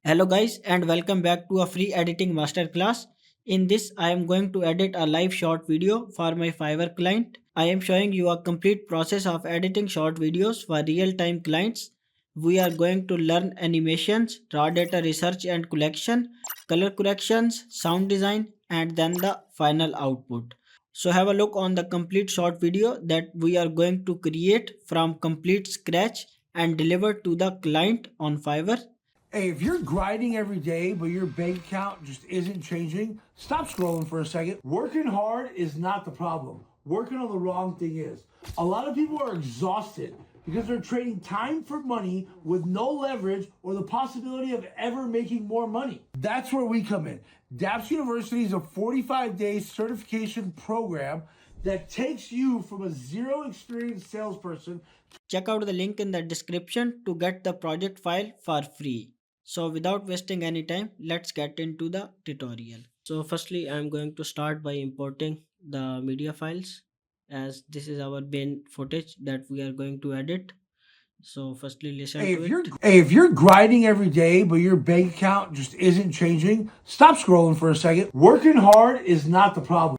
Hello guys and welcome back to a free editing masterclass. In this I am going to edit a live short video for my Fiverr client. I am showing you a complete process of editing short videos for real-time clients. We are going to learn animations, raw data research and collection, color corrections, sound design and then the final output. So have a look on the complete short video that we are going to create from complete scratch and deliver to the client on Fiverr. Hey, if you're grinding every day, but your bank account just isn't changing, stop scrolling for a second. Working hard is not the problem. Working on the wrong thing is. A lot of people are exhausted because they're trading time for money with no leverage or the possibility of ever making more money. That's where we come in. DAPS University is a 45-day certification program that takes you from a zero experience salesperson. Check out the link in the description to get the project file for free. So without wasting any time, let's get into the tutorial. So firstly, I'm going to start by importing the media files as this is our main footage that we are going to edit. So firstly, listen to it. Hey, if you're grinding every day, but your bank account just isn't changing, stop scrolling for a second. Working hard is not the problem.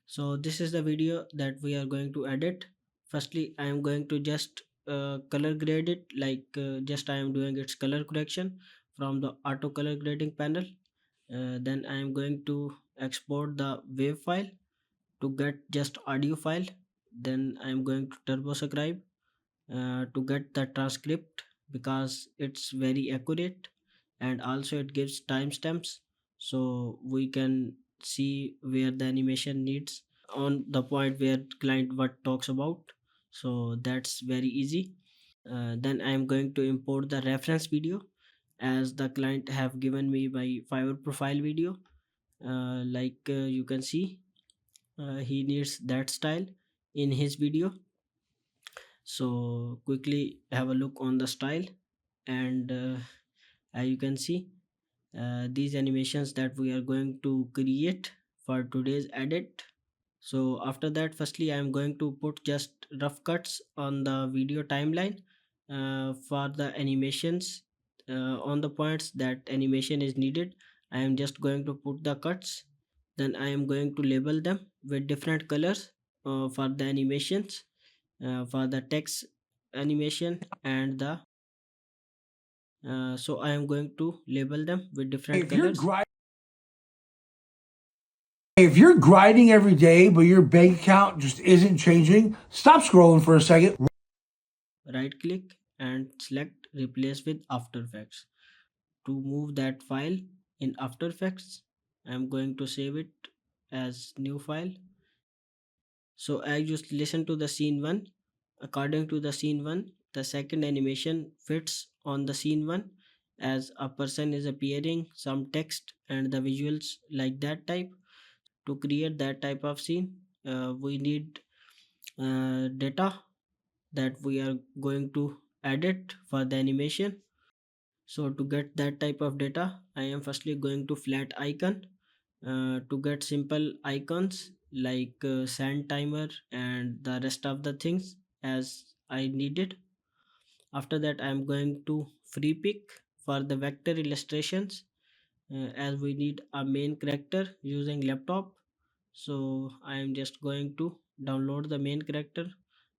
So this is the video that we are going to edit. Firstly, I am going to just color grade it like just I am doing its color correction from the auto color grading panel. Then I am going to export the wave file to get just audio file. Then I am going to turboscribe to get the transcript because it's very accurate and also it gives timestamps so we can see where the animation needs on the point where client what talks about. So that's very easy. Then I am going to import the reference video as the client have given me my Fiverr profile video. You can see he needs that style in his video. So quickly have a look on the style and as you can see these animations that we are going to create for today's edit. So after that, firstly I am going to put just rough cuts on the video timeline for the animations on the points that animation is needed. I am just going to put the cuts. Then I am going to label them with different colors for the animations, for the text animation and the so I am going to label them with Hey, different colors. if you're grinding every day, but your bank account just isn't changing, stop scrolling for a second. Right click and select replace with After Effects. To move that file in After Effects, I am going to save it as new file. So I just listen to the scene 1. According to the scene 1, the second animation fits on the scene 1 as a person is appearing, some text and the visuals like that type. To create that type of scene, we need data that we are going to edit for the animation. So to get that type of data, I am firstly going to flat icon to get simple icons like sand timer and the rest of the things as I needed. After that, I am going to free pick for the vector illustrations as we need a main character using laptop. So I am just going to download the main character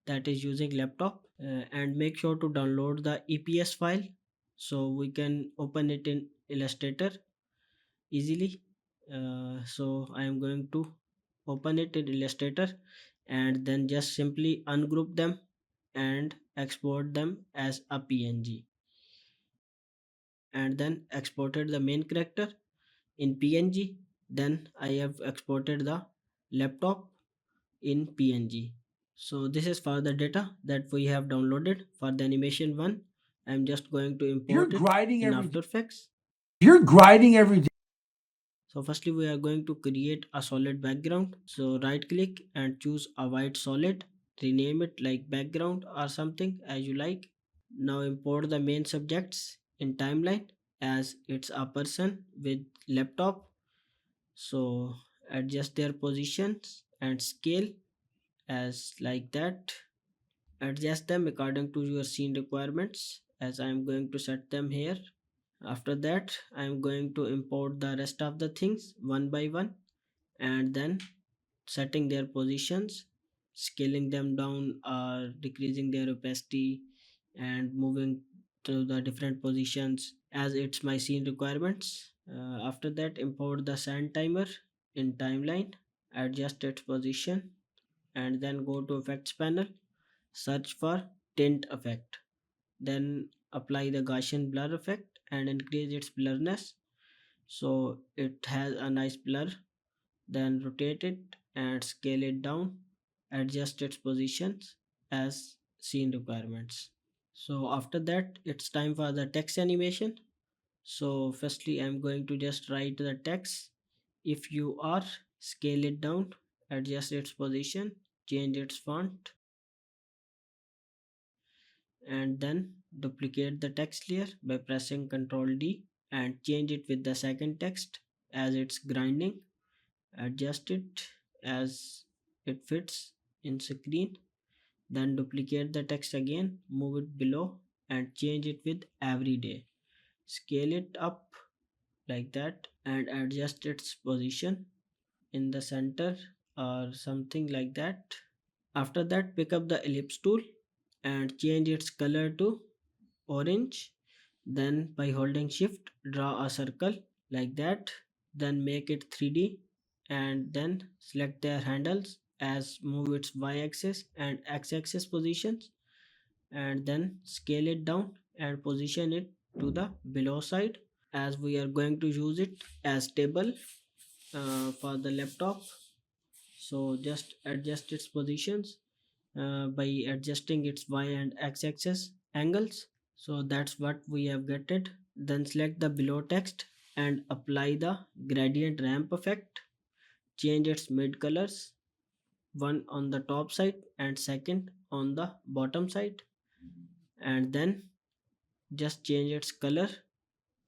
that is using laptop and make sure to download the EPS file so we can open it in Illustrator easily. So I am going to open it in Illustrator and then just simply ungroup them and export them as a PNG, and then exported the main character in PNG. Then I have exported the laptop in PNG. So this is for the data that we have downloaded for the animation one. I'm just going to You're import it grinding in every After Effects. you're grinding every day. So firstly we are going to create a solid background. So right click and choose a white solid. Rename it like background or something as you like. Now import the main subjects in timeline as it's a person with laptop. So adjust their positions and scale as like that. Adjust them according to your scene requirements as I am going to set them here. After that, I'm going to import the rest of the things one by one, and then setting their positions, scaling them down or decreasing their opacity, and moving to the different positions as it's my scene requirements. After that, import the sand timer in timeline, adjust its position, and then go to effects panel, search for tint effect, then apply the Gaussian blur effect and increase its blurriness so it has a nice blur. Then rotate it and scale it down, adjust its positions as scene requirements. So after that, it's time for the text animation. So firstly, I'm going to just write the text. If you are, scale it down, adjust its position, change its font, and then duplicate the text layer by pressing Ctrl D and change it with the second text as it's grinding. Adjust it as it fits in screen. Then duplicate the text again, move it below and change it with everyday. Scale it up like that and adjust its position in the center or something like that. After that, pick up the ellipse tool and change its color to orange. Then by holding shift, draw a circle like that. Then make it 3D and then select their handles as move its y-axis and x-axis positions, and then scale it down and position it to the below side as we are going to use it as table for the laptop. So just adjust its positions by adjusting its y and x axis angles. So that's what we have get it. Then select the below text and apply the gradient ramp effect. Change its mid colors, one on the top side and second on the bottom side, and then just change its color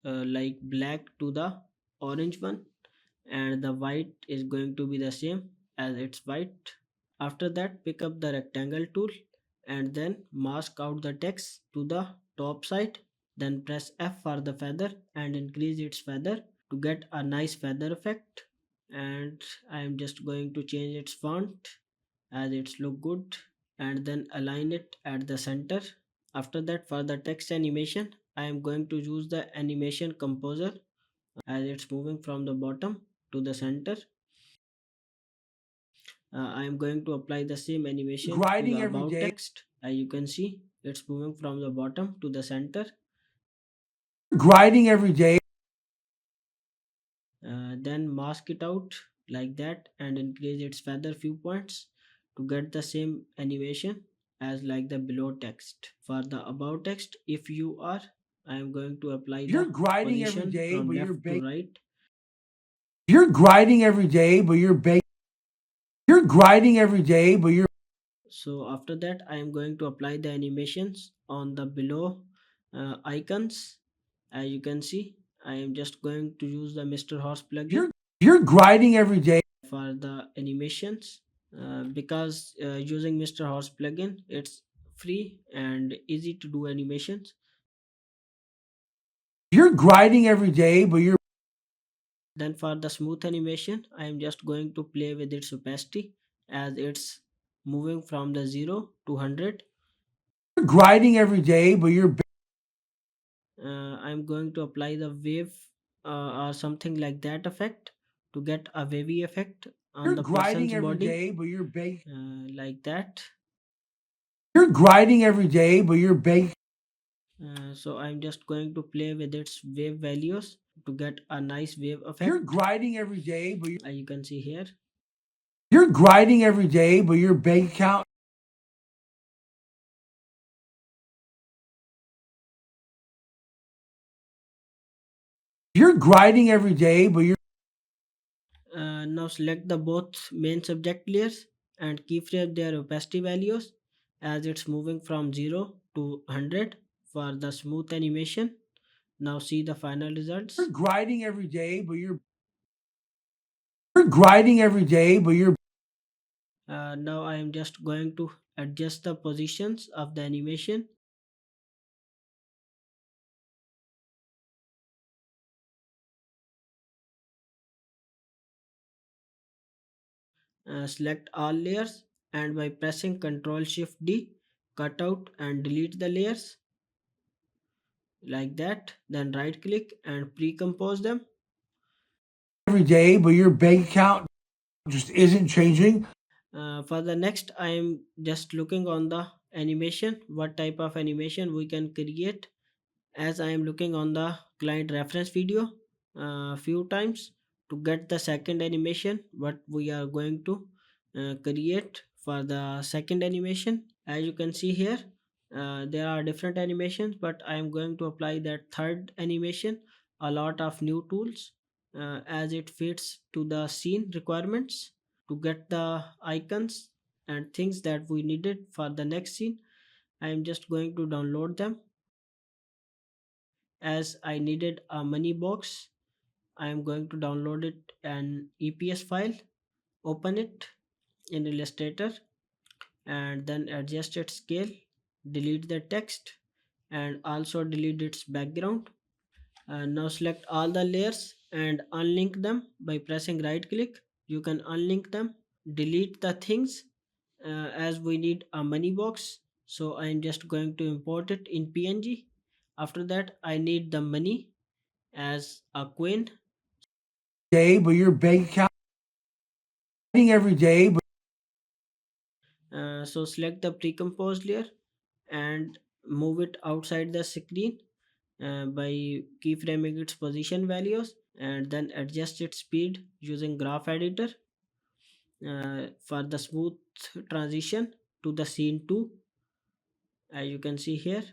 like black to the orange one, and the white is going to be the same as its white. After that, pick up the rectangle tool and then mask out the text to the top side. Then press F for the feather and increase its feather to get a nice feather effect. And I am just going to change its font as it's look good, and then align it at the center. After that, for the text animation, I am going to use the animation composer as it's moving from the bottom to the center. I am going to apply the same animation to Grinding the every about day. text. As you can see, it's moving from the bottom to the center. Grinding every day. Then mask it out like that and increase its feather few points to get the same animation as like the below text. For the about text, if you are, I am going to apply You're the grinding every position day, from but left to right. you're grinding every day, but you're grinding every day, but you're So after that, I am going to apply the animations on the below icons. As you can see, I am just going to use the Mr. Horse plugin you're you're grinding every day. for the animations because using Mr. Horse plugin, it's free and easy to do animations. You're grinding every day, but Then for the smooth animation, I am just going to play with its opacity as it's moving from the 0 to 100. you're grinding every day, but I'm going to apply the wave or something like that effect to get a wavy effect on you're the grinding person's every body day, but like that. you're grinding every day, but you're bank. So I'm just going to play with its wave values to get a nice wave You're effect. grinding every day, but You can see here. you're grinding every day, but your bank account. You're grinding every day, but Now select the both main subject layers and keyframe their opacity values as it's moving from 0 to 100 for the smooth animation. Now see the final you're results. grinding every day, but you're grinding every day, but you're Now I am just going to adjust the positions of the animation select all layers, and by pressing Ctrl Shift D, cut out and delete the layers like that. Then right click and pre-compose them. Every day, but your bank account just isn't changing. For the next, I am just looking on the animation, what type of animation we can create, as I am looking on the client reference video few times to get the second animation what we are going to create for the second animation. As you can see here, there are different animations, but I am going to apply that third animation, a lot of new tools as it fits to the scene requirements to get the icons and things that we needed for the next scene. I am just going to download them. As I needed a money box, I am going to download it an EPS file, open it in Illustrator, and then adjust its scale, delete the text, and also delete its background. Now select all the layers and unlink them by pressing right click. You can unlink them, delete the things as we need a money box. So I am just going to import it in PNG. After that, I need the money as a coin. Day, but your bank account every day, but So select the pre-composed layer and move it outside the screen by keyframing its position values, and then adjust its speed using graph editor for the smooth transition to the scene 2. As you can see here,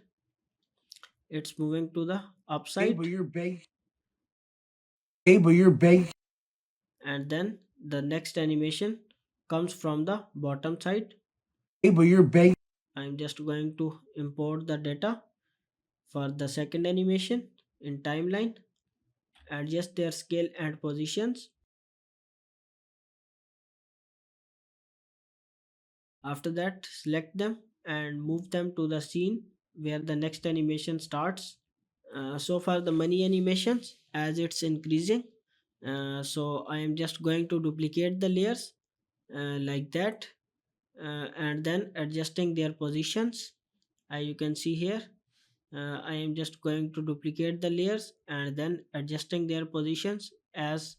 it's moving to the but upside, your bank, but your bank, and then the next animation comes from the bottom side. but your bank. I'm just going to import the data for the second animation in timeline, adjust their scale and positions. After that, select them and move them to the scene where the next animation starts. So far the money animations as it's increasing, so I am just going to duplicate the layers like that, and then adjusting their positions. As you can see here, I am just going to duplicate the layers and then adjusting their positions as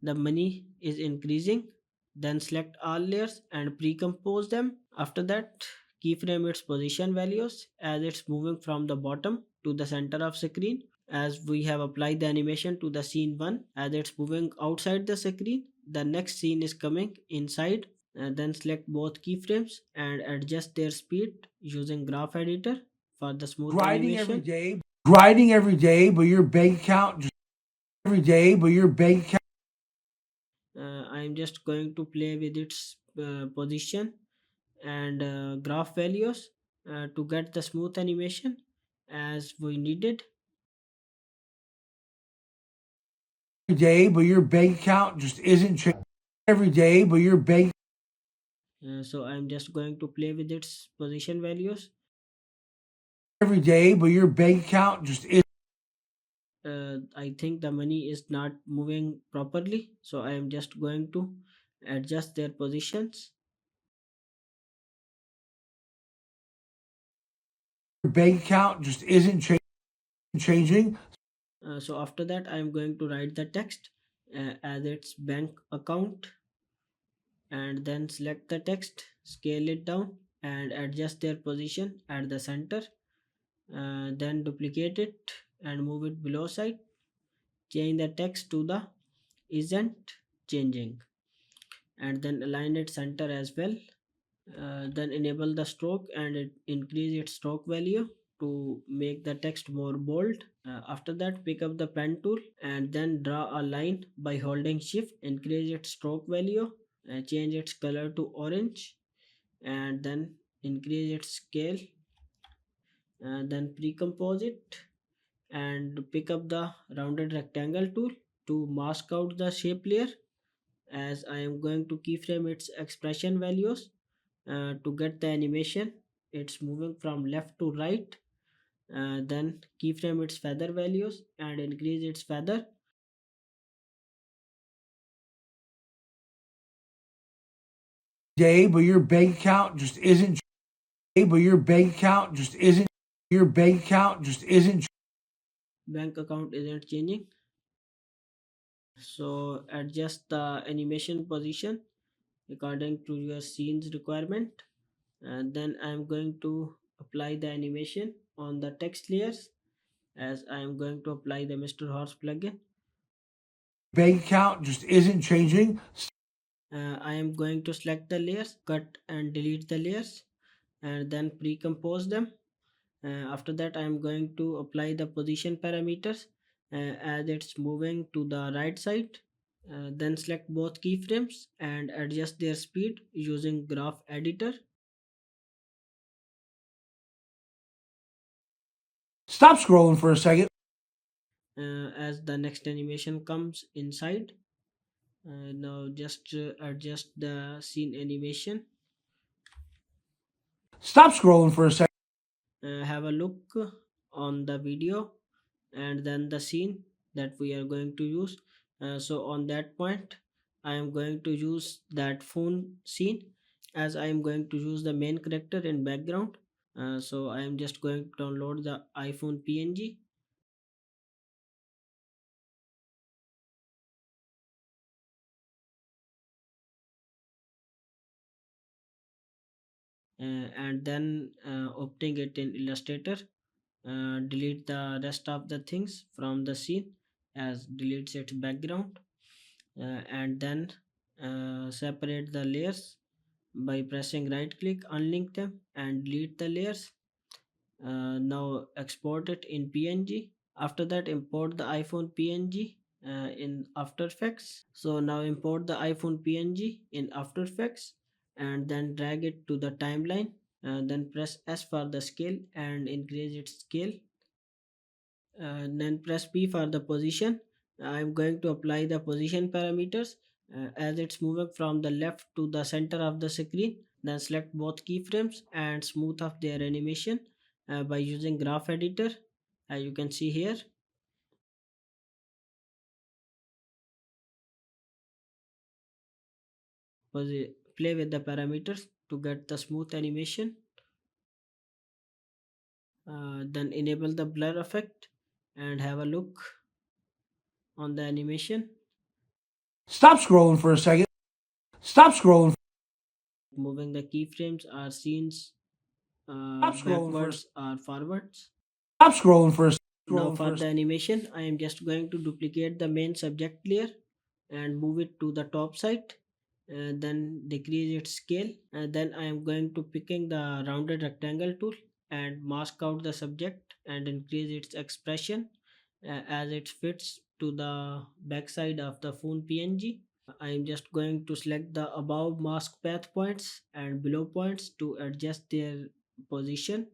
the money is increasing. Then select all layers and pre-compose them. After that, keyframe its position values as it's moving from the bottom to the center of screen. As we have applied the animation to the scene 1, as it's moving outside the screen, the next scene is coming inside. Then select both keyframes and adjust their speed using graph editor for the smooth animation. Grinding every day, but your bank account just every day, but your bank account. I'm just going to play with its position and graph values to get the smooth animation as we needed. Every day, but your bank account just isn't changing. Every day, but your bank. So I'm just going to play with its position values. Every day, but your bank account just is. I think the money is not moving properly, so I am just going to adjust their positions. Your bank account just isn't changing. So after that, I am going to write the text as its bank account, and then select the text, scale it down, and adjust their position at the center. Then duplicate it and move it below side. Change the text to the isn't changing, and then align it center as well. Then enable the stroke and increase its stroke value to make the text more bold. After that, pick up the pen tool and then draw a line by holding shift. Increase its stroke value, change its color to orange, and then increase its scale, and then pre-compose it and pick up the rounded rectangle tool to mask out the shape layer. As I am going to keyframe its expression values to get the animation, it's moving from left to right. Then keyframe its feather values and increase its feather. day, but your bank account just isn't. But your bank account just isn't. Your bank account just isn't. Bank account isn't changing. So adjust the animation position according to your scene's requirement. And then I'm going to apply the animation on the text layers, as I am going to apply the Mr. Horse plugin. Bank account just isn't changing. I am going to select the layers, cut and delete the layers, and then pre-compose them. After that, I am going to apply the position parameters as it's moving to the right side. Then select both keyframes and adjust their speed using graph editor. Stop scrolling for a second. As the next animation comes inside, now just adjust the scene animation. Stop scrolling for a second. Have a look on the video and then the scene that we are going to use. So on that point, I am going to use that phone scene, as I am going to use the main character in background. So I am just going to download the iPhone PNG. And then opening it in Illustrator, delete the rest of the things from the scene as deletes its background. And then separate the layers by pressing right click, unlink them and delete the layers. Now export it in PNG. After that, import the iPhone PNG in After Effects. So now import the iPhone PNG in After Effects and then drag it to the timeline. Then press S for the scale and increase its scale. Then press P for the position. I'm going to apply the position parameters as it's moving from the left to the center of the screen. Then select both keyframes and smooth off their animation by using graph editor, as you can see here. Play with the parameters to get the smooth animation. Then enable the blur effect and have a look on the animation. Stop scrolling for a second. Stop scrolling. Moving the keyframes or scenes Stop scrolling for a. backwards or forwards. Stop scrolling for a. Now Scrolling for for a. the animation, I am just going to duplicate the main subject layer and move it to the top side. Then decrease its scale. Then I am going to picking the rounded rectangle tool and mask out the subject and increase its expression as it fits to the backside of the phone PNG. I am just going to select the above mask path points and below points to adjust their position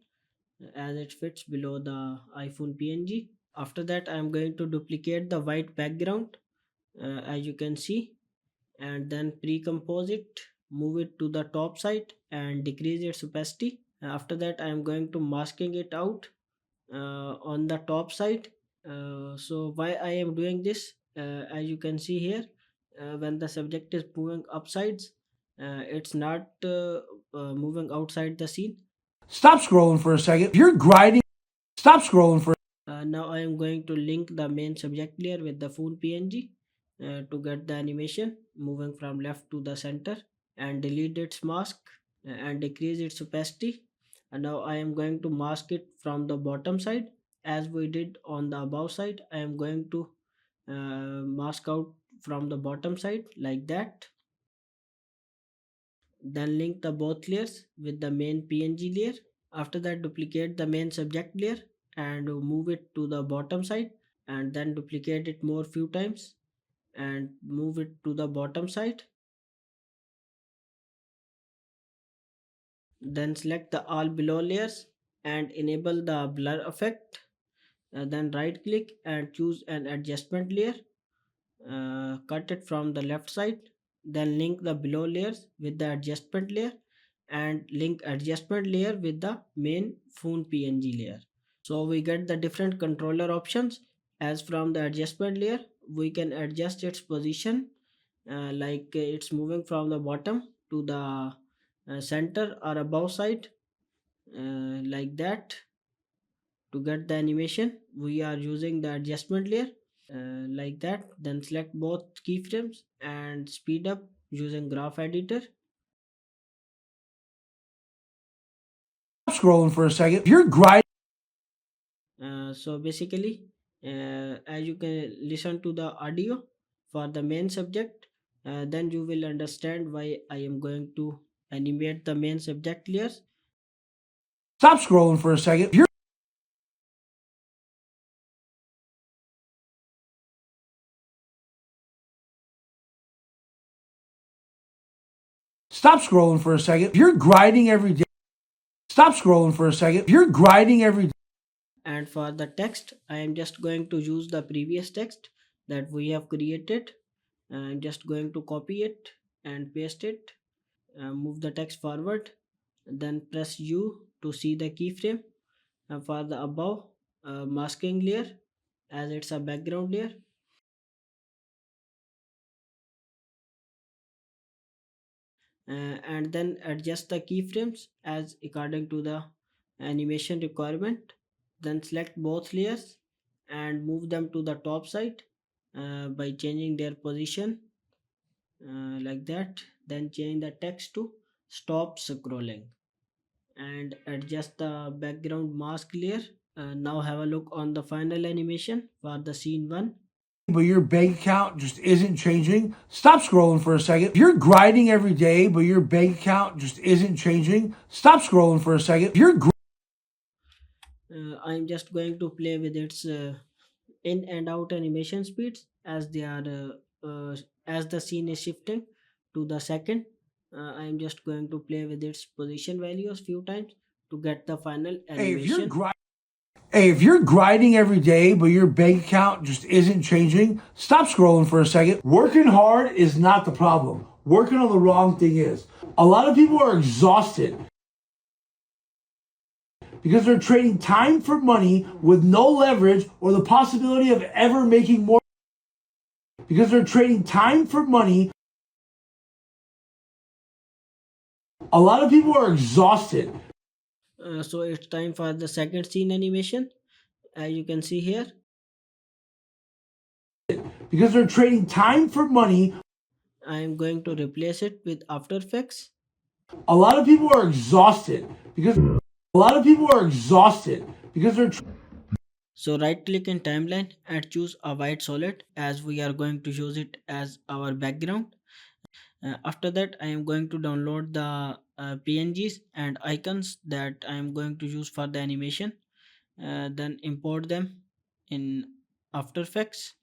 as it fits below the iPhone PNG. After that, I am going to duplicate the white background as you can see, and then pre-compose it, move it to the top side and decrease its opacity. After that, I am going to masking it out on the top side. So why I am doing this, as you can see here, when the subject is moving upsides, it's not moving outside the scene. Stop scrolling for a second. If you're grinding. Stop scrolling for. Now I am going to link the main subject layer with the full PNG to get the animation moving from left to the center, and delete its mask and decrease its opacity. And now I am going to mask it from the bottom side as we did on the above side. I am going to mask out from the bottom side like that. Then link the both layers with the main PNG layer. After that, duplicate the main subject layer and move it to the bottom side, and then duplicate it more few times and move it to the bottom side. Then select the all below layers and enable the blur effect. Then right click and choose an adjustment layer. Cut it from the left side. Then link the below layers with the adjustment layer and link adjustment layer with the main phone PNG layer. So we get the different controller options. As from the adjustment layer, we can adjust its position, like it's moving from the bottom to the center or above side, like that. To get the animation, we are using the adjustment layer, like that. Then select both keyframes and speed up using graph editor. Scrolling for a second. If you're grinding. So basically, as you can listen to the audio for the main subject, then you will understand why I am going to animate the main subject layers. Stop scrolling for a second. If you're Stop scrolling for a second. If you're grinding every day. Stop scrolling for a second. If you're grinding every day. And for the text, I am just going to use the previous text that we have created. I'm just going to copy it and paste it. Move the text forward, then press U to see the keyframe. For the above masking layer, as it's a background layer, and then adjust the keyframes as according to the animation requirement. Then select both layers and move them to the top side by changing their position, like that. Then change the text to stop scrolling and adjust the background mask layer. Now have a look on the final animation for the scene 1. But your bank account just isn't changing. Stop scrolling for a second. If you're grinding every day, but your bank account just isn't changing. Stop scrolling for a second. If you're I'm just going to play with its in and out animation speeds as they are as the scene is shifting to the second. I'm just going to play with its position values few times to get the final Hey, animation. if you're grinding every day, but your bank account just isn't changing, stop scrolling for a second. Working hard is not the problem. Working on the wrong thing is. A lot of people are exhausted because they're trading time for money with no leverage or the possibility of ever making more. Because they're trading time for money. A lot of people are exhausted So it's time for the second scene animation, as you can see here. because they're trading time for money. I'm going to replace it with After Effects. A lot of people are exhausted because a lot of people are exhausted because they're So right click in timeline and choose a white solid as we are going to use it as our background. After that, I am going to download the PNGs and icons that I am going to use for the animation. Then import them in After Effects.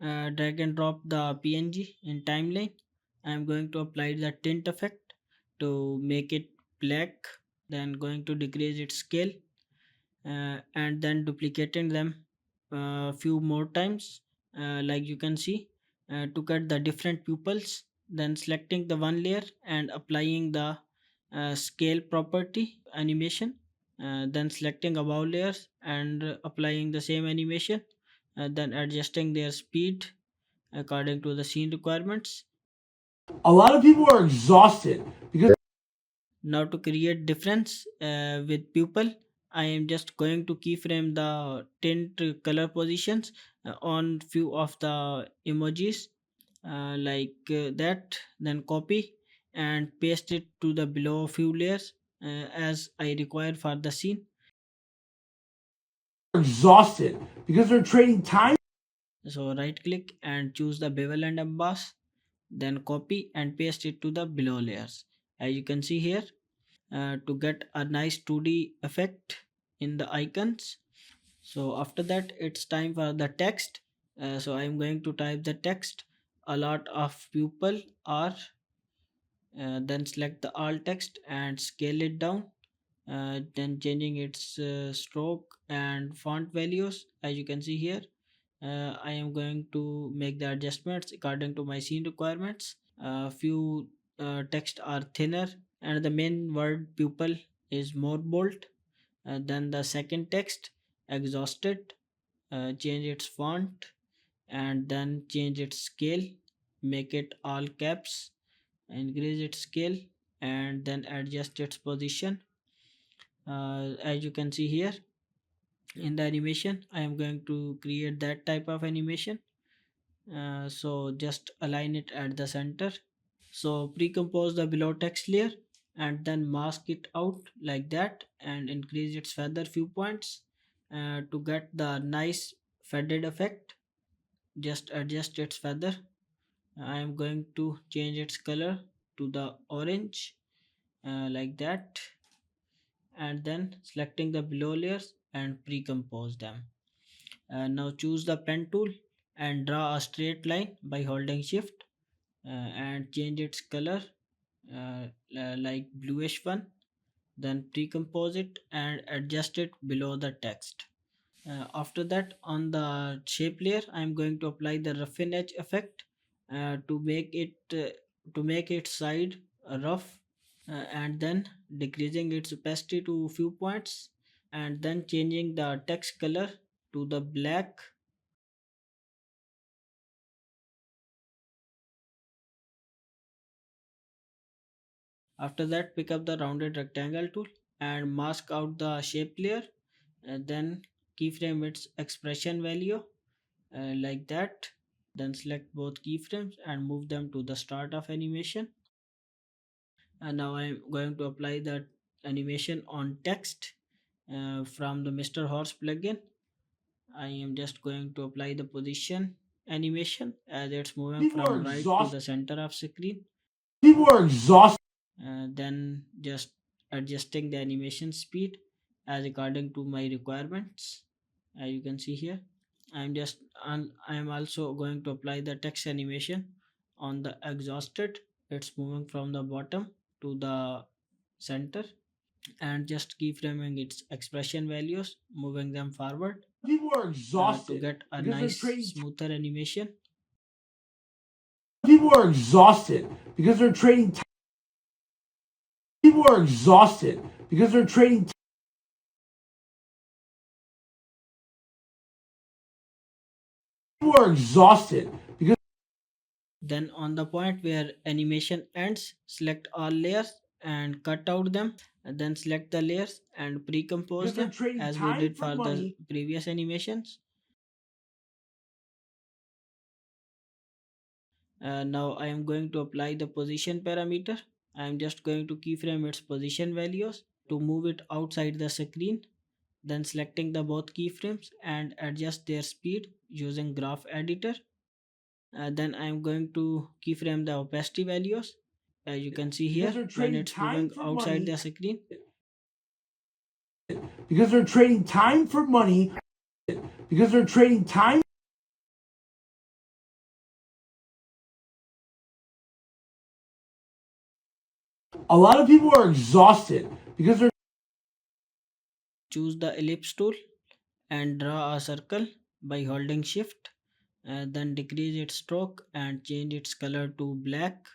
Drag and drop the PNG in timeline. I am going to apply the tint effect to make it black. Then going to decrease its scale, and then duplicating them a few more times, like you can see, to cut the different pupils. Then selecting the one layer and applying the scale property animation, then selecting above layers and applying the same animation, then adjusting their speed according to the scene requirements. a lot of people are exhausted because Now to create difference with pupil, I am just going to keyframe the tint color positions on few of the emojis, like that. Then copy and paste it to the below few layers as I require for the scene. exhausted because they're trading time. So right click and choose the bevel and emboss, then copy and paste it to the below layers, as you can see here, to get a nice 2D effect in the icons. So after that, it's time for the text. So I'm going to type the text. A lot of people are, then select the alt text and scale it down, then changing its stroke and font values, as you can see here. I am going to make the adjustments according to my scene requirements. Few text are thinner and the main word pupil is more bold. Then the second text exhausted, change its font and then change its scale, make it all caps, increase its scale, and then adjust its position. As you can see here in the animation, I am going to create that type of animation. So just align it at the center. So pre-compose the below text layer and then mask it out like that and increase its feather few points to get the nice faded effect. Just adjust its feather. I am going to change its color to the orange like that, and then selecting the below layers and pre-compose them. Now choose the pen tool and draw a straight line by holding shift and change its color like bluish one. Then pre-compose it and adjust it below the text. After that, on the shape layer, I am going to apply the roughen edge effect to make its side rough, and then decreasing its opacity to few points, and then changing the text color to the black. After that, pick up the rounded rectangle tool and mask out the shape layer, and then keyframe its expression value like that. Then select both keyframes and move them to the start of animation. And now I'm going to apply that animation on text from the Mr. Horse plugin. I am just going to apply the position animation as it's moving People are from right to exhausted. the center of screen. People are exhausted. Then just adjusting the animation speed as according to my requirements. As you can see here, I am also going to apply the text animation on the exhausted. It's moving from the bottom to the center, and just keyframing its expression values, moving them forward People are to exhausted get a because they're nice trading. smoother animation. People are exhausted because they're trading. People are exhausted because they're trading. People are exhausted because Then on the point where animation ends, select all layers and cut out them, and then select the layers and pre-compose they're them trading as we time did for for the money. previous animations. Now I am going to apply the position parameter. I am just going to keyframe its position values to move it outside the screen, then selecting the both keyframes and adjust their speed using graph editor. Then I am going to keyframe the opacity values. As you can see Because here, they're when trading it's time moving for outside money. the screen. Because they're trading time for money. Because they're trading time. A lot of people are exhausted because they're. Choose the ellipse tool and draw a circle by holding shift. Then decrease its stroke and change its color to black.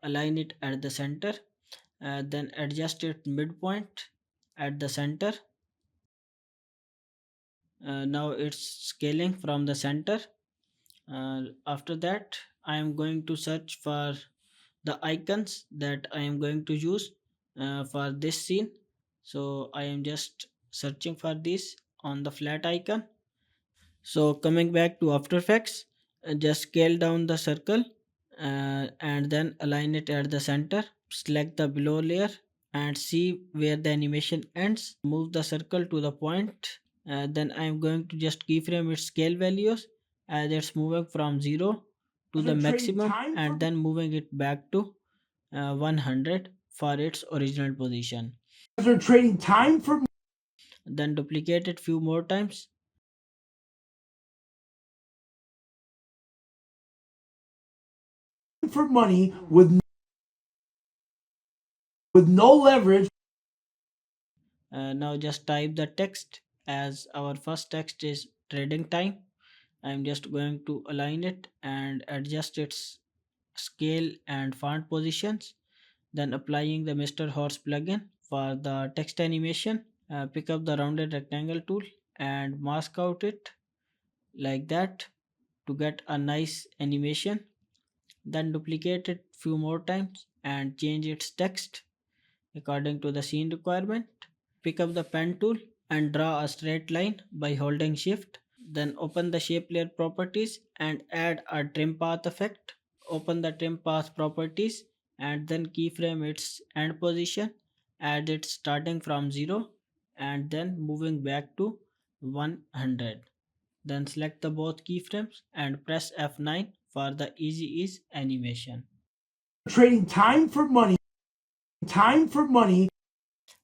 Align it at the center. Then adjust its midpoint at the center. Now it's scaling from the center. After that, I am going to search for the icons that I am going to use for this scene. So I am just searching for this on the flat icon. So coming back to After Effects, just scale down the circle and then align it at the center. Select the below layer and see where the animation ends. Move the circle to the point. Then I am going to just keyframe its scale values as it's moving from 0 to the They're trading maximum, time and for. then moving it back to 100 for its original position. Because they're trading time Then duplicate it few more times. for money with no leverage. Now just type the text as our first text is trading time. I'm just going to align it and adjust its scale and font positions. Then applying the Mr. Horse plugin for the text animation. Pick up the rounded rectangle tool and mask out it like that to get a nice animation. Then duplicate it few more times and change its text according to the scene requirement. Pick up the pen tool and draw a straight line by holding shift. Then open the shape layer properties and add a trim path effect. Open the trim path properties and then keyframe its end position. Add it starting from 0 and then moving back to 100. Then select the both keyframes and press F9 for the easy ease animation. Trading time for money,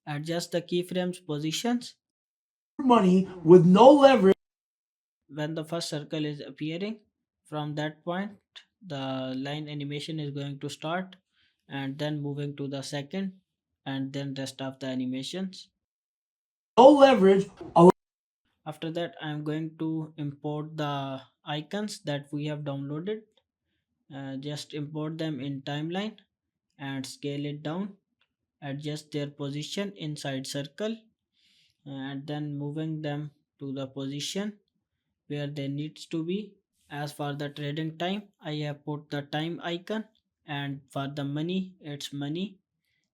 Adjust the keyframes positions. money with no leverage. When the first circle is appearing, from that point the line animation is going to start, and then moving to the second, and then rest of the animations. No leverage. After that I am going to import the icons that we have downloaded. Just import them in timeline and scale it down. Adjust their position inside circle, and then moving them to the position where they needs to be. As for the trading time, I have put the time icon, and for the money it's money.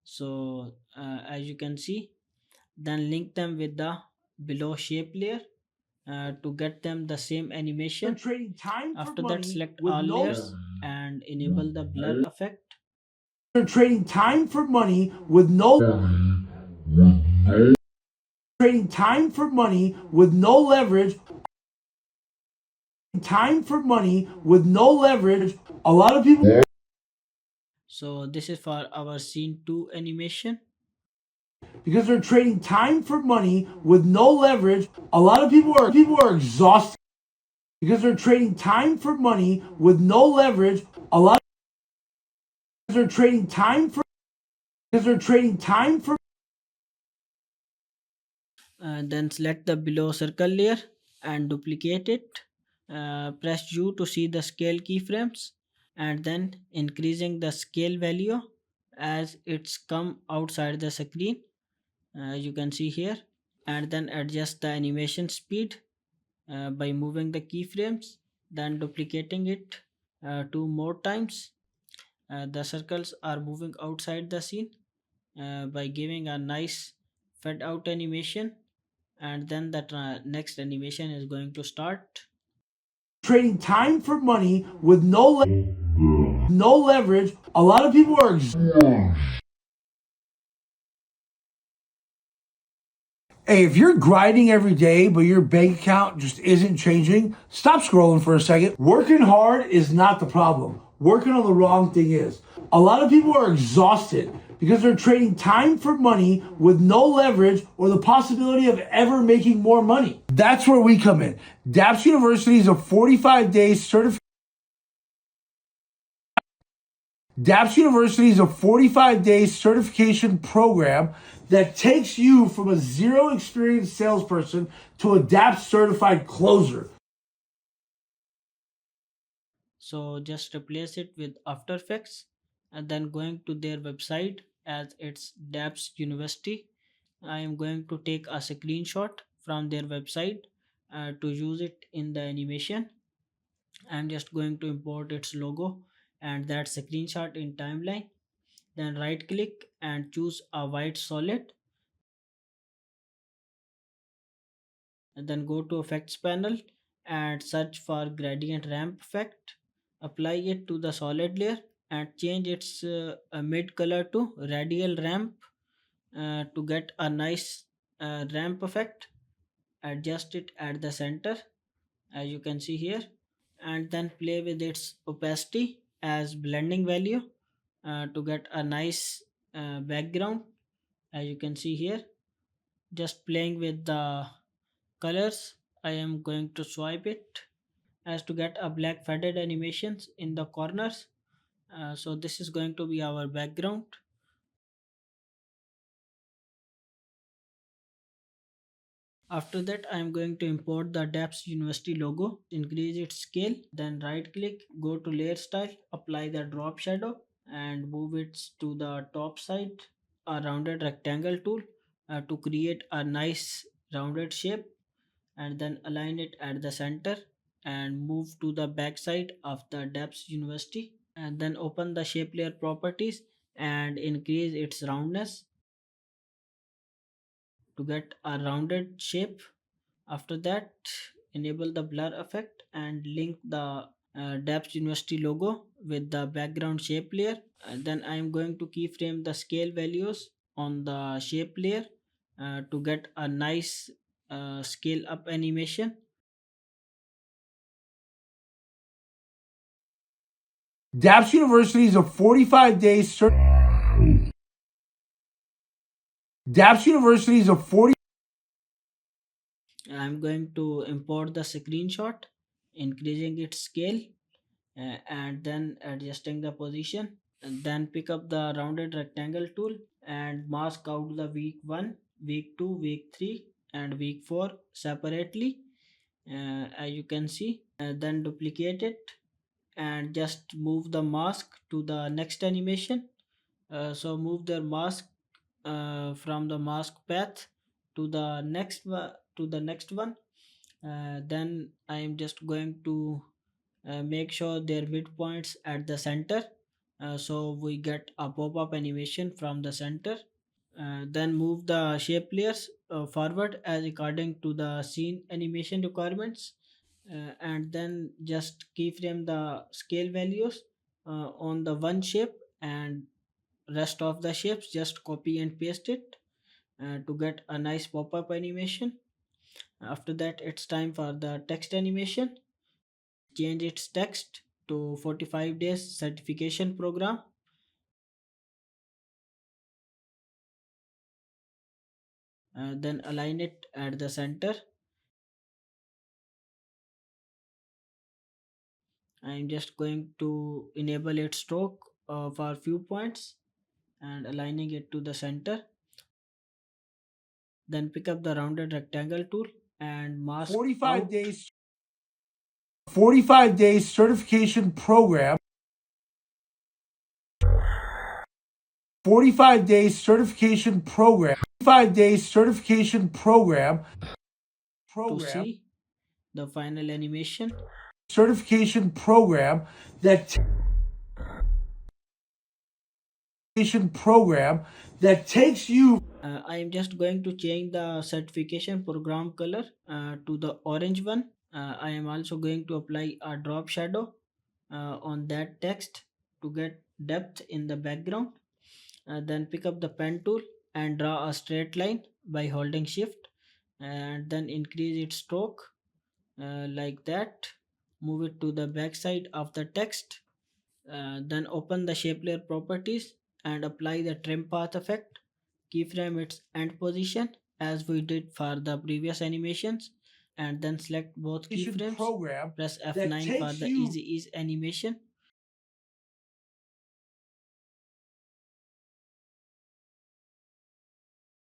So as you can see, then link them with the below shape layer to get them the same They're animation. trading time for After that, money select with all no. layers and enable the blur effect. They're trading time for money with no. Trading time for money with no leverage. Time for money with no leverage. A lot of people. So this is for our scene 2 animation. Because they're trading time for money with no leverage. A lot of people are exhausted because they're trading time for money with no leverage. A lot of they're trading time for because they're trading time for. Then select the below circle layer and duplicate it. Press U to see the scale keyframes, and then increasing the scale value as it's come outside the screen, you can see here. And then adjust the animation speed by moving the keyframes, then duplicating it 2 more times. The circles are moving outside the scene by giving a nice fed out animation, and then the next animation is going to start. Trading time for money with no leverage. A lot of people are. Hey, if you're grinding every day, but your bank account just isn't changing, stop scrolling for a second. Working hard is not the problem. Working on the wrong thing is. A lot of people are exhausted because they're trading time for money with no leverage or the possibility of ever making more money. That's where we come in. DAPS University is a 45-day certification. DAPS University is a 45-day certification program that takes you from a zero experience salesperson to a DAPS certified closer. So just replace it with After Effects, and then going to their website as it's DAPS University. I am going to take a screenshot from their website to use it in the animation. I'm just going to import its logo and that screenshot in timeline. Then right click and choose a white solid, and then go to effects panel and search for gradient ramp effect. Apply it to the solid layer and change its mid color to radial ramp to get a nice ramp effect. Adjust it at the center as you can see here, and then play with its opacity as blending value to get a nice background as you can see here. Just playing with the colors, I am going to swipe it as to get a black faded animations in the corners. So this is going to be our background. After that I am going to import the DAPS University logo, increase its scale, then right click, go to layer style, apply the drop shadow and move it to the top side, a rounded rectangle tool to create a nice rounded shape, and then align it at the center and move to the back side of the DAPS University, and then open the shape layer properties and increase its roundness to get a rounded shape. After that, enable the blur effect and link the depth university logo with the background shape layer. Then I am going to keyframe the scale values on the shape layer to get a nice scale up animation. Daps University is a 45-day Daps University is a 40 I'm going to import the screenshot, increasing its scale, and then adjusting the position. And then pick up the rounded rectangle tool and mask out the week 1, week 2, week 3, and week 4 separately, as you can see. Then duplicate it and just move the mask to the next animation. So move the mask from the mask path to the next one. Then I am just going to make sure their midpoints at the center, so we get a pop-up animation from the center. Then move the shape layers forward as according to the scene animation requirements, and then just keyframe the scale values on the one shape, and rest of the shapes just copy and paste it to get a nice pop-up animation. After that, it's time for the text animation. Change its text to 45 days certification program. Then align it at the center. I'm just going to enable its stroke for a few points and aligning it to the center. Then pick up the rounded rectangle tool and mask 45 out days 45 days certification program 45 days certification program 45 days certification to program see the final animation. certification program that program that takes you I am just going to change the certification program color to the orange one. I am also going to apply a drop shadow on that text to get depth in the background. Then pick up the pen tool and draw a straight line by holding shift, and then increase its stroke like that. Move it to the back side of the text. Then open the shape layer properties and apply the trim path effect. Keyframe its end position as we did for the previous animations, and then select both keyframes. program Press that F9 for takes the you easy ease animation.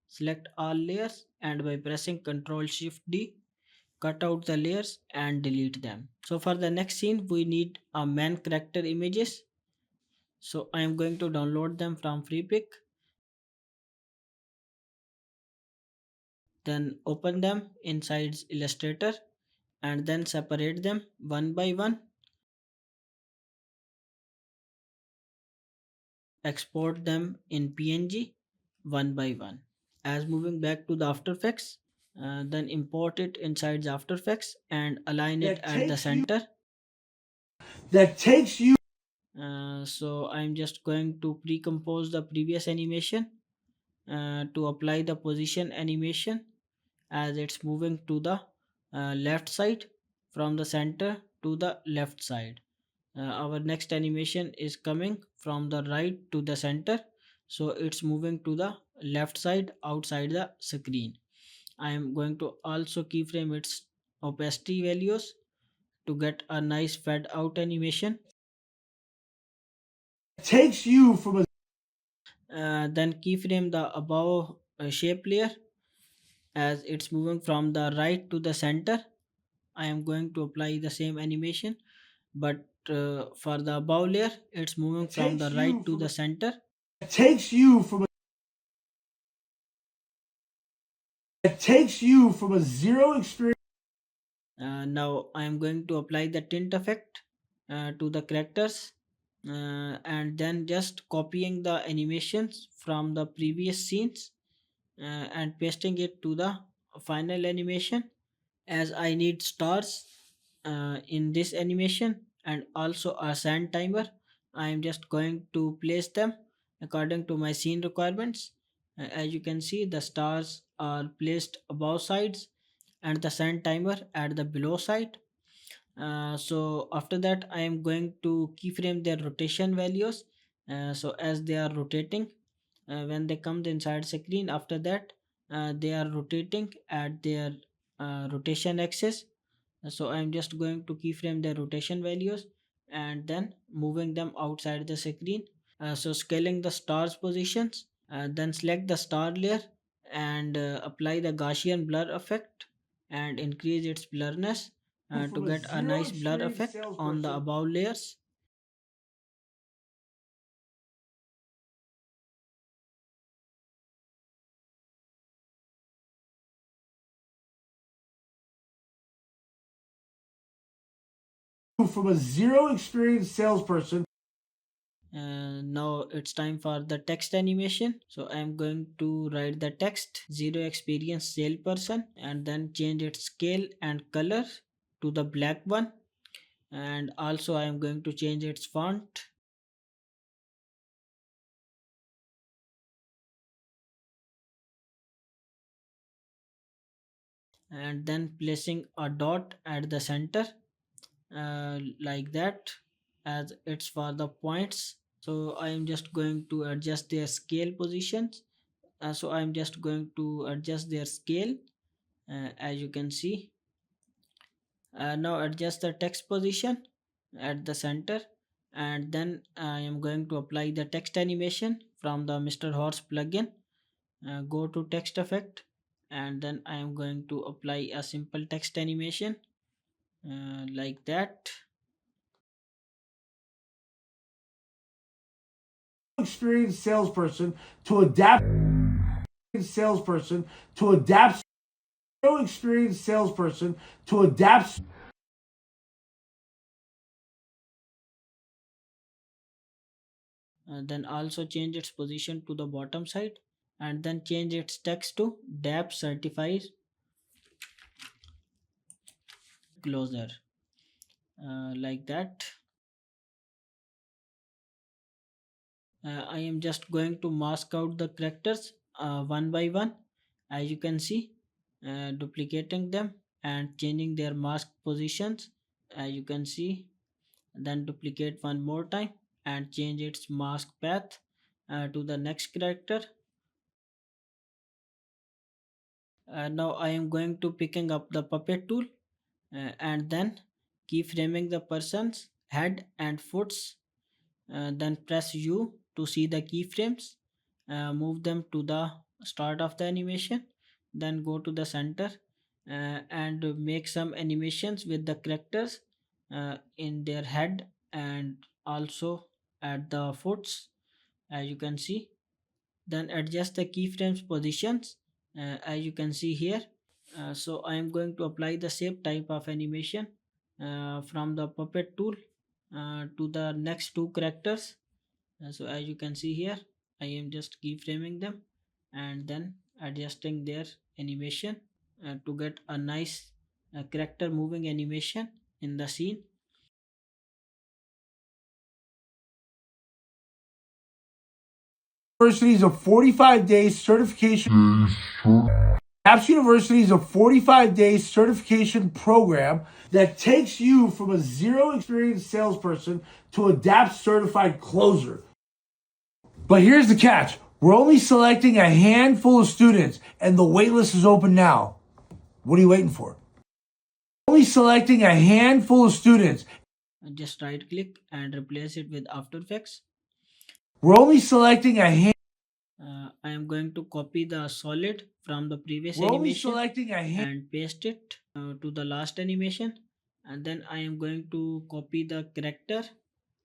Select all layers, and by pressing Ctrl Shift D, cut out the layers and delete them. So for the next scene, we need a main character images. So I am going to download them from FreePic. Then open them inside Illustrator and then separate them one by one. Export them in PNG one by one. As moving back to the After Effects, then import it inside the After Effects and align it that at the takes you center. that takes you So I'm just going to pre-compose the previous animation to apply the position animation as it's moving to the left side from the center to the left side. Our next animation is coming from the right to the center, so it's moving to the left side outside the screen. I am going to also keyframe its opacity values to get a nice fade out animation. takes you from a Then keyframe the above shape layer as it's moving from the right to the center. I am going to apply the same animation, but for the above layer it's moving from the takes you right to from the center. takes you from a that takes you from a zero experience Now I am going to apply the tint effect to the characters. and then just copying the animations from the previous scenes and pasting it to the final animation. As I need stars in this animation and also a sand timer, I am just going to place them according to my scene requirements. As you can see, the stars are placed above sides and the sand timer at the below side. So after that, I am going to keyframe their rotation values. So as they are rotating, when they come inside screen, after that they are rotating at their rotation axis. So I'm just going to keyframe their rotation values and then moving them outside the screen. So scaling the stars positions, then select the star layer and apply the Gaussian blur effect and increase its blurriness to From a get a zero nice blur experienced effect on the salesperson above layers. from a zero experienced salesperson Now it's time for the text animation. So I'm going to write the text zero experience salesperson and then change its scale and color to the black one. And also I am going to change its font and then placing a dot at the center, like that, as it's for the points. So I am just going to adjust their scale positions. So I'm just going to adjust their scale, as you can see. Now adjust the text position at the center, and then I am going to apply the text animation from the Mr. Horse plugin. Go to text effect, and then I am going to apply a simple text animation, like that. experienced salesperson to adapt salesperson to adapt zero experienced salesperson to adapt Then also change its position to the bottom side and then change its text to DAP certified closer, like that. I am just going to mask out the characters one by one, as you can see, duplicating them and changing their mask positions, as you can see. Then duplicate one more time and change its mask path to the next character. Now I am going to picking up the puppet tool and then keyframing the person's head and foots. Then press U to see the keyframes. Move them to the start of the animation. Then go to the center and make some animations with the characters in their head and also at the foots, as you can see. Then adjust the keyframes positions, as you can see here. So I am going to apply the same type of animation from the puppet tool to the next two characters. So as you can see here, I am just keyframing them and then adjusting their animation to get a nice character moving animation in the scene. University is a 45-day certification. Apps University is a 45-day certification program that takes you from a zero experienced salesperson to a DAP certified closer. But here's the catch. We're only selecting a handful of students and the waitlist is open now. What are you waiting for? Only selecting a handful of students. Just right click and replace it with After Effects. We're only selecting a hand. I am going to copy the solid from the previous We're only animation selecting a hand. and paste it to the last animation, and then I am going to copy the character,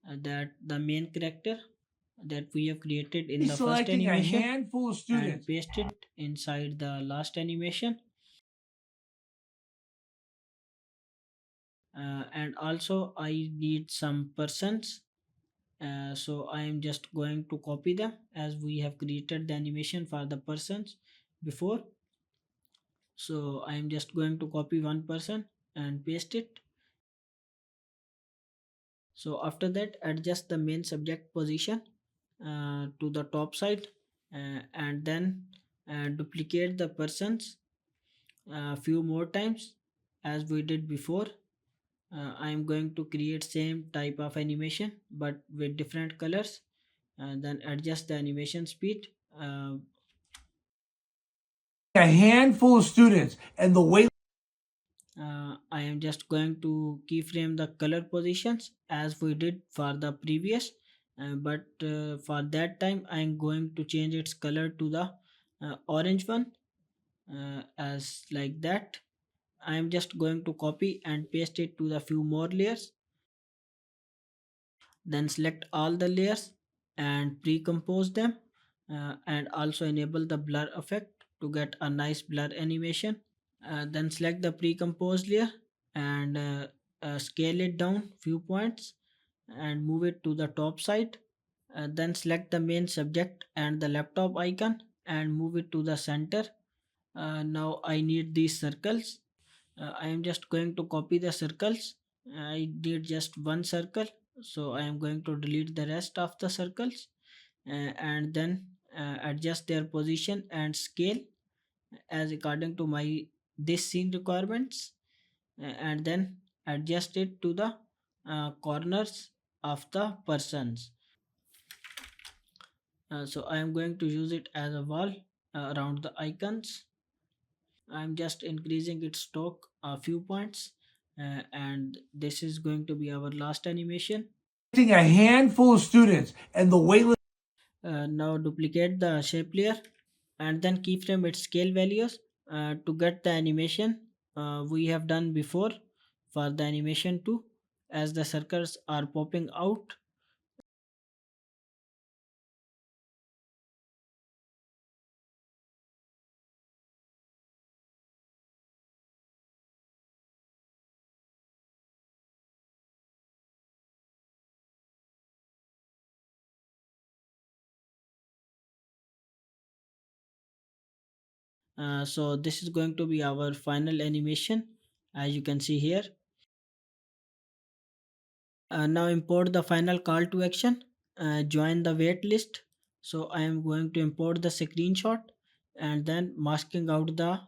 that the main character that we have created in the first Selecting a animation, handful of and students. paste it inside the last animation. And also I need some persons So I am just going to copy them as we have created the animation for the persons before. So I am just going to copy one person and paste it. So after that, adjust the main subject position to the top side, and then duplicate the persons a few more times as we did before. I am going to create same type of animation but with different colors, and then adjust the animation speed. uh, A handful of students and the way I am just going to keyframe the color positions as we did for the previous, but for that time I am going to change its color to the orange one, as like that. I am just going to copy and paste it to the few more layers. Then select all the layers and pre-compose them, and also enable the blur effect to get a nice blur animation. Then select the pre-composed layer and scale it down few points and move it to the top side. Then select the main subject and the laptop icon and move it to the center. Now I need these circles. I am just going to copy the circles. I need just one circle, so I am going to delete the rest of the circles, and then adjust their position and scale as according to my this scene requirements, and then adjust it to the corners of the persons. So I am going to use it as a wall around the icons. I'm just increasing its stock a few points, and this is going to be our last animation. a handful of students and the waitlist. Now duplicate the shape layer and then keyframe its scale values to get the animation we have done before for the animation 2, as the circles are popping out. So this is going to be our final animation, as you can see here. Now import the final call to action, join the wait list. So I am going to import the screenshot and then masking out the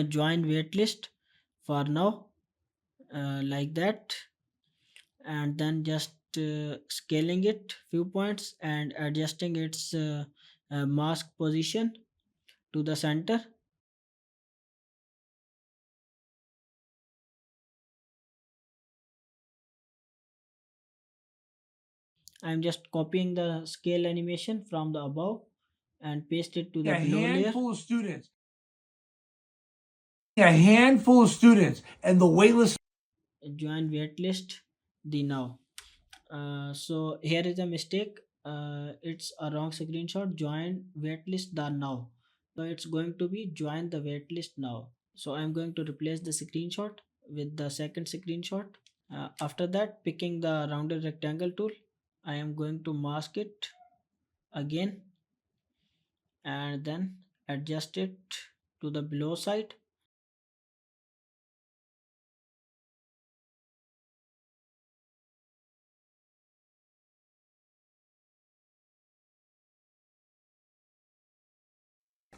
join wait list for now, like that, and then just scaling it few points and adjusting its mask position to the center. I'm just copying the scale animation from the above and paste it to the A below layer. handful of students. A handful of students and the waitlist. Join waitlist the now. So here is a mistake. It's a wrong screenshot. Join waitlist the now. So it's going to be join the waitlist now. So I'm going to replace the screenshot with the second screenshot. After that, picking the rounded rectangle tool, I am going to mask it again and then adjust it to the below side.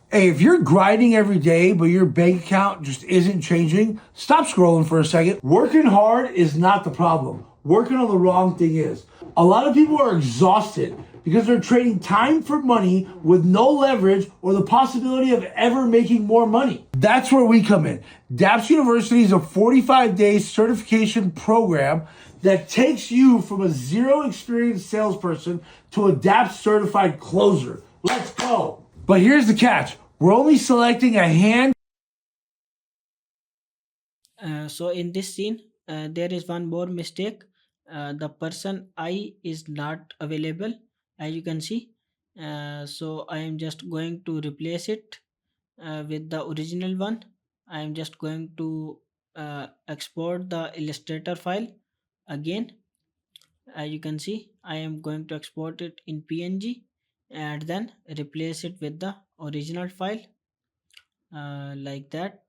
Hey, if you're grinding every day, but your bank account just isn't changing, stop scrolling for a second. Working hard is not the problem. Working on the wrong thing is. A lot of people are exhausted because they're trading time for money with no leverage or the possibility of ever making more money. That's where we come in. DAPS University is a 45-day certification program that takes you from a zero experience salesperson to a DAPS certified closer. Let's go. But here's the catch. We're only selecting a hand. So in this scene, there is one more mistake. The person I is not available, as you can see. So I am just going to replace it with the original one. I am just going to export the Illustrator file again. As you can see, I am going to export it in PNG and then replace it with the original file, like that.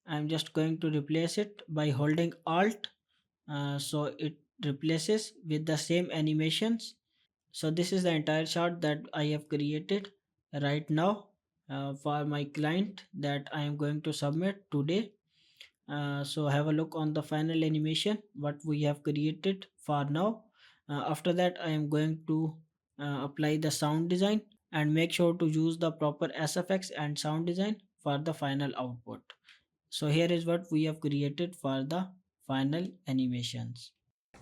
I'm just going to replace it by holding Alt, so it replaces with the same animations. So this is the entire chart that I have created right now for my client that I am going to submit today. So have a look on the final animation what we have created for now. After that, I am going to apply the sound design and make sure to use the proper SFX and sound design for the final output. So here is what we have created for the final animations.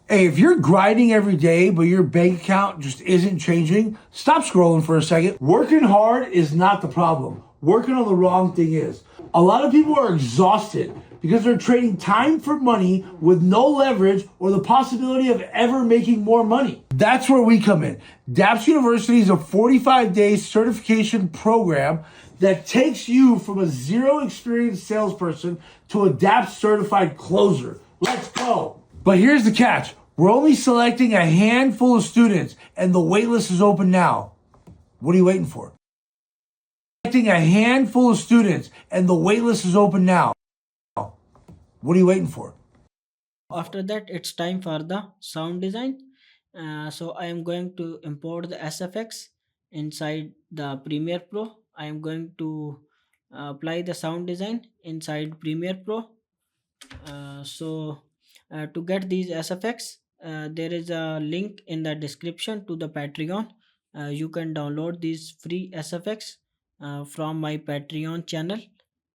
Hey, if you're grinding every day, but your bank account just isn't changing, stop scrolling for a second. Working hard is not the problem. Working on the wrong thing is. A lot of people are exhausted because they're trading time for money with no leverage or the possibility of ever making more money. That's where we come in. DAPS University is a 45-day certification program that takes you from a zero experienced salesperson to a DAPS certified closer. Let's go. But here's the catch. We're only selecting a handful of students and the waitlist is open now. What are you waiting for? Selecting a handful of students and the waitlist is open now. What are you waiting for? After that, it's time for the sound design. So I am going to import the SFX inside the Premiere Pro. I am going to apply the sound design inside Premiere Pro. To get these SFX, there is a link in the description to the Patreon. You can download these free SFX from my Patreon channel.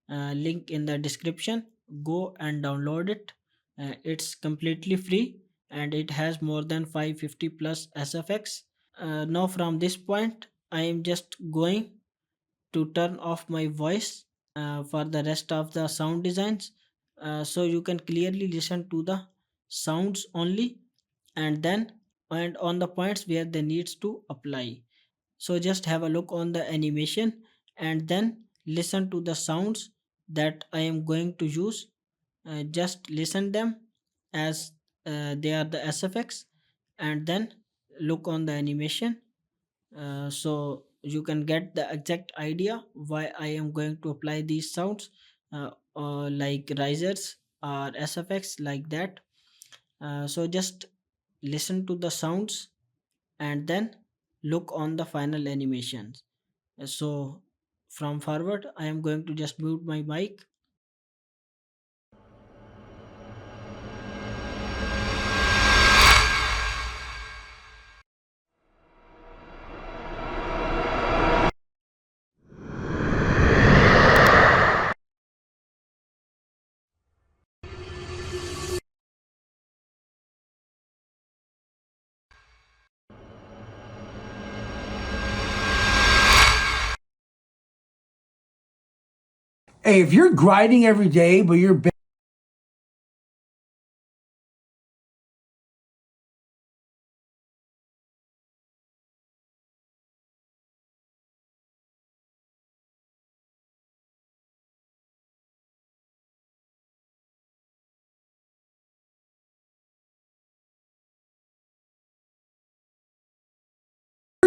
Link in the description. Go and download it. It's completely free and it has more than 550 plus SFX. Now from this point, I am just going to turn off my voice for the rest of the sound designs, so you can clearly listen to the sounds only, and then and on the points where they needs to apply. So just have a look on the animation and then listen to the sounds that I am going to use. Just listen them as they are the SFX, and then look on the animation, so you can get the exact idea why I am going to apply these sounds, like risers or SFX like that. So just listen to the sounds and then look on the final animations. So from forward, I am going to just mute my mic. Hey, if you're grinding every day, but you're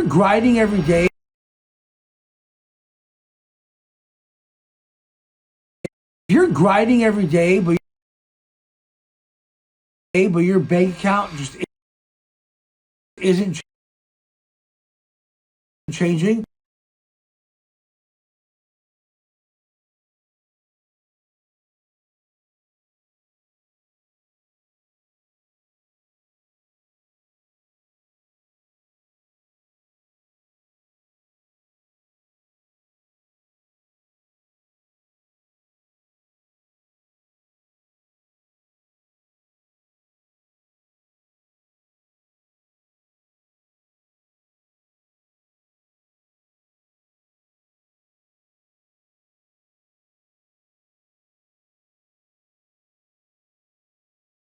grinding every day, if you're grinding every day, but your bank account just isn't changing,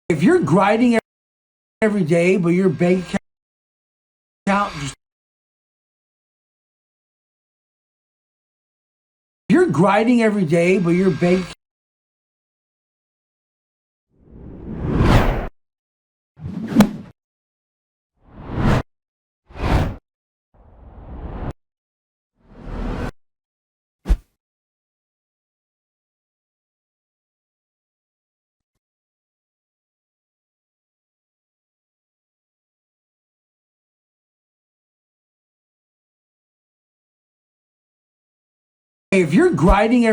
if you're grinding every day, but your bank account just if you're grinding every day, but your bank If you're grinding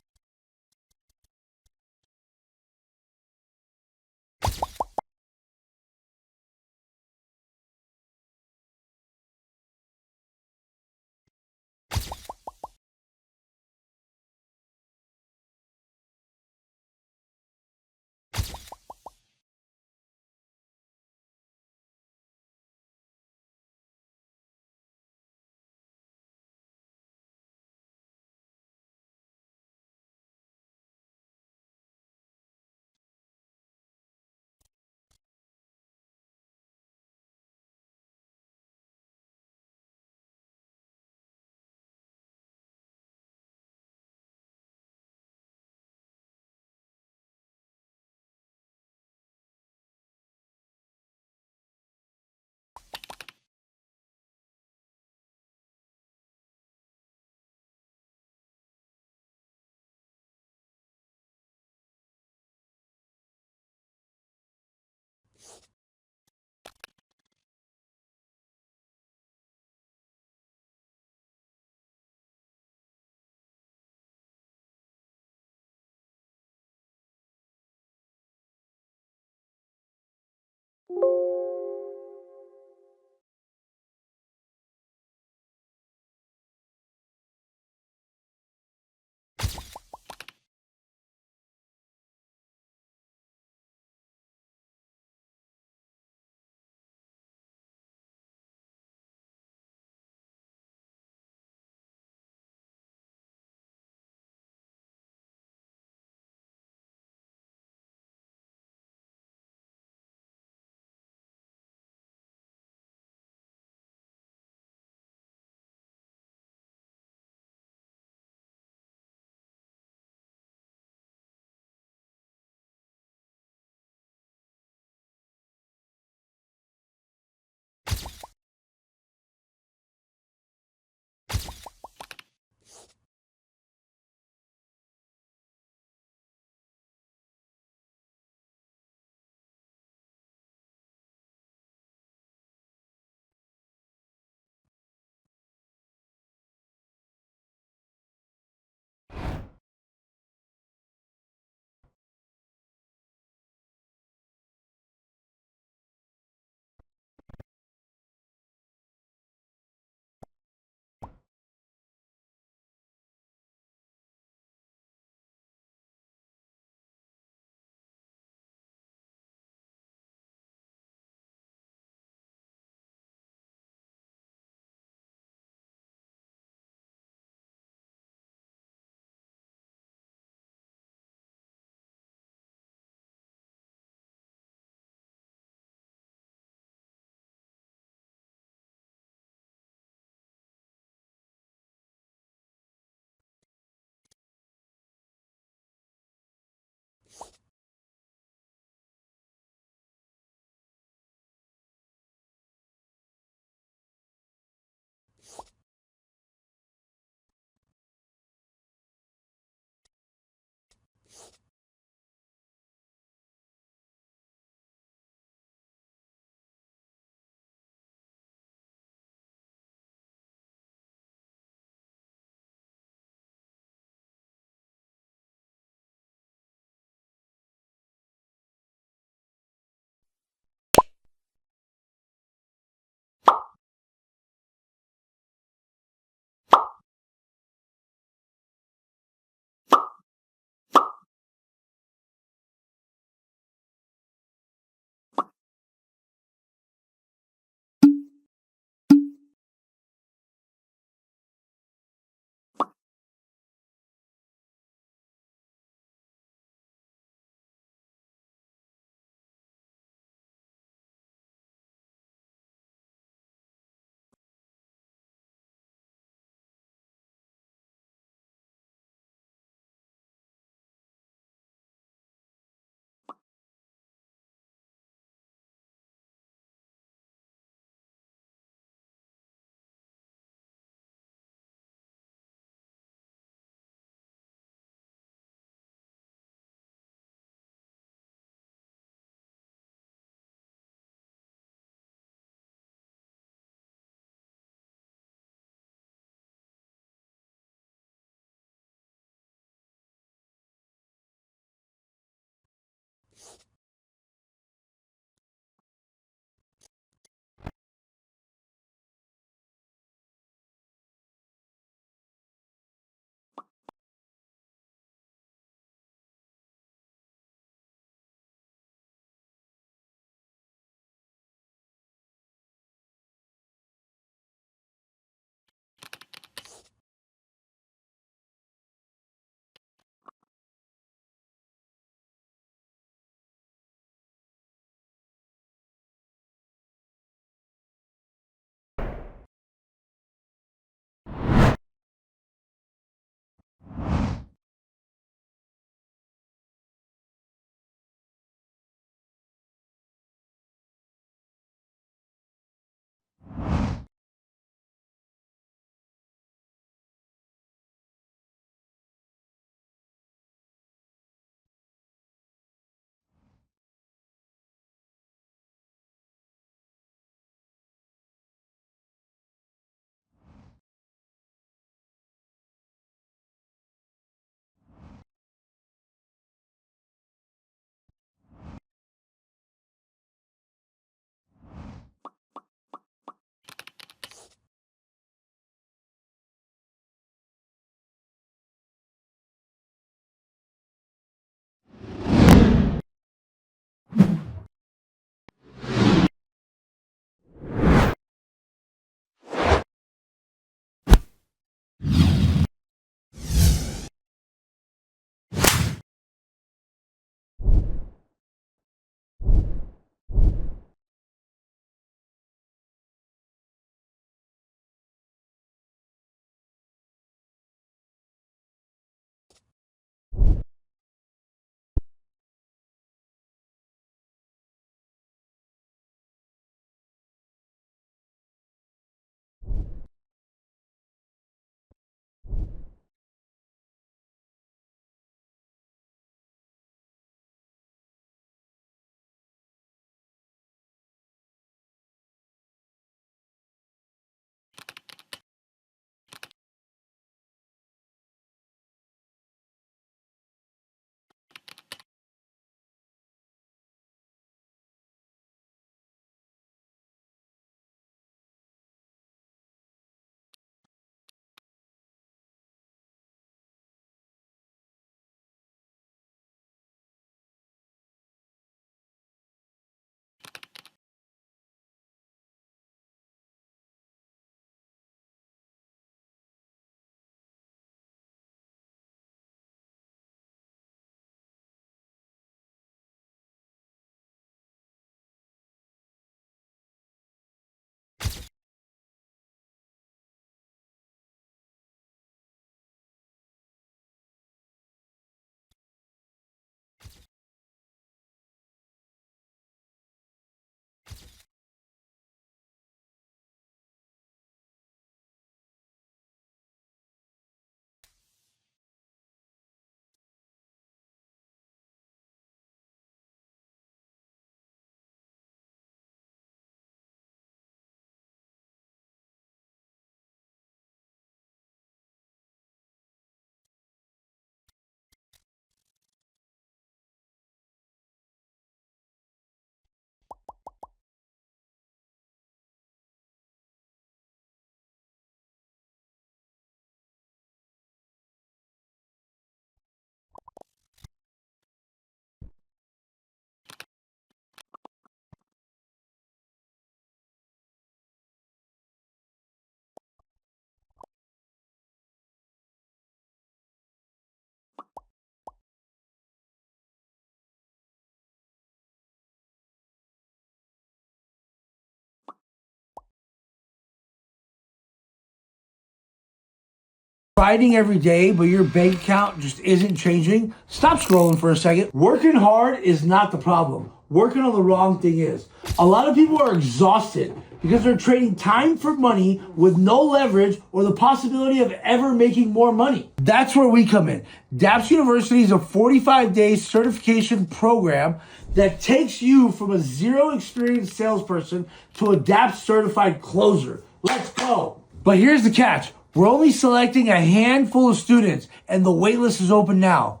Grinding every day, but your bank account just isn't changing, stop scrolling for a second. Working hard is not the problem. Working on the wrong thing is. A lot of people are exhausted because they're trading time for money with no leverage or the possibility of ever making more money. That's where we come in. DAPS University is a 45-day certification program that takes you from a zero experienced salesperson to a DAPS certified closer. Let's go. But here's the catch. We're only selecting a handful of students and the waitlist is open now.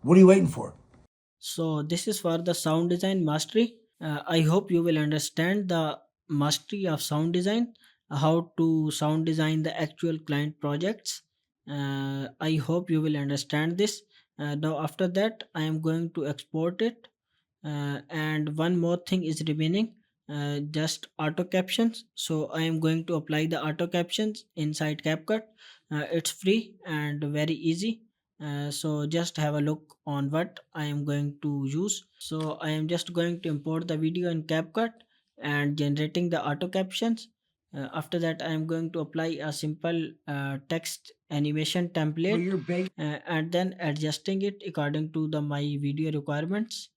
What are you waiting for? So this is for the sound design mastery. I hope you will understand the mastery of sound design, how to sound design the actual client projects. I hope you will understand this. Now after that, I am going to export it. And one more thing is remaining, just auto captions. So I am going to apply the auto captions inside CapCut. It's free and very easy. So just have a look on what I am going to use. So I am just going to import the video in CapCut and generating the auto captions. After that, I am going to apply a simple text animation But template, your bank and then adjusting it according to the my video requirements.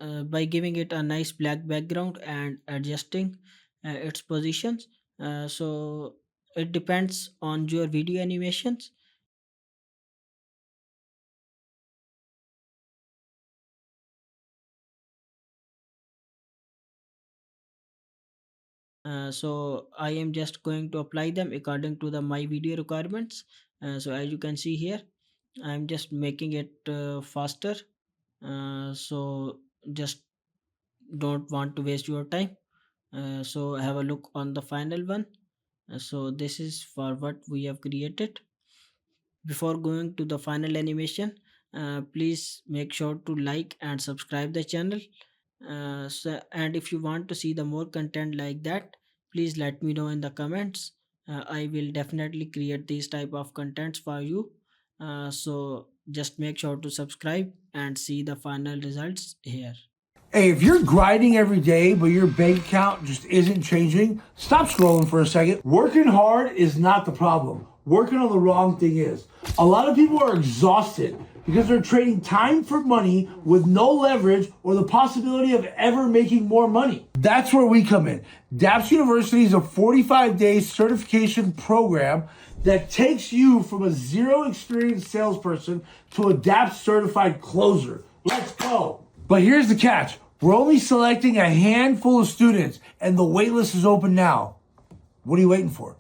By giving it a nice black background and adjusting its positions. So it depends on your video animations. So I am just going to apply them according to the my video requirements. So as you can see here, I am just making it faster. So just don't want to waste your time. So have a look on the final one. So this is for what we have created. Before going to the final animation, please make sure to like and subscribe the channel. And if you want to see the more content like that, please let me know in the comments. I will definitely create these type of contents for you. So just make sure to subscribe and see the final results here. Hey, if you're grinding every day, but your bank account just isn't changing, stop scrolling for a second. Working hard is not the problem. Working on the wrong thing is. A lot of people are exhausted because they're trading time for money with no leverage or the possibility of ever making more money. That's where we come in. DAPS University is a 45-day certification program that takes you from a zero experienced salesperson to a DAPS certified closer. Let's go. But here's the catch. We're only selecting a handful of students and the waitlist is open now. What are you waiting for?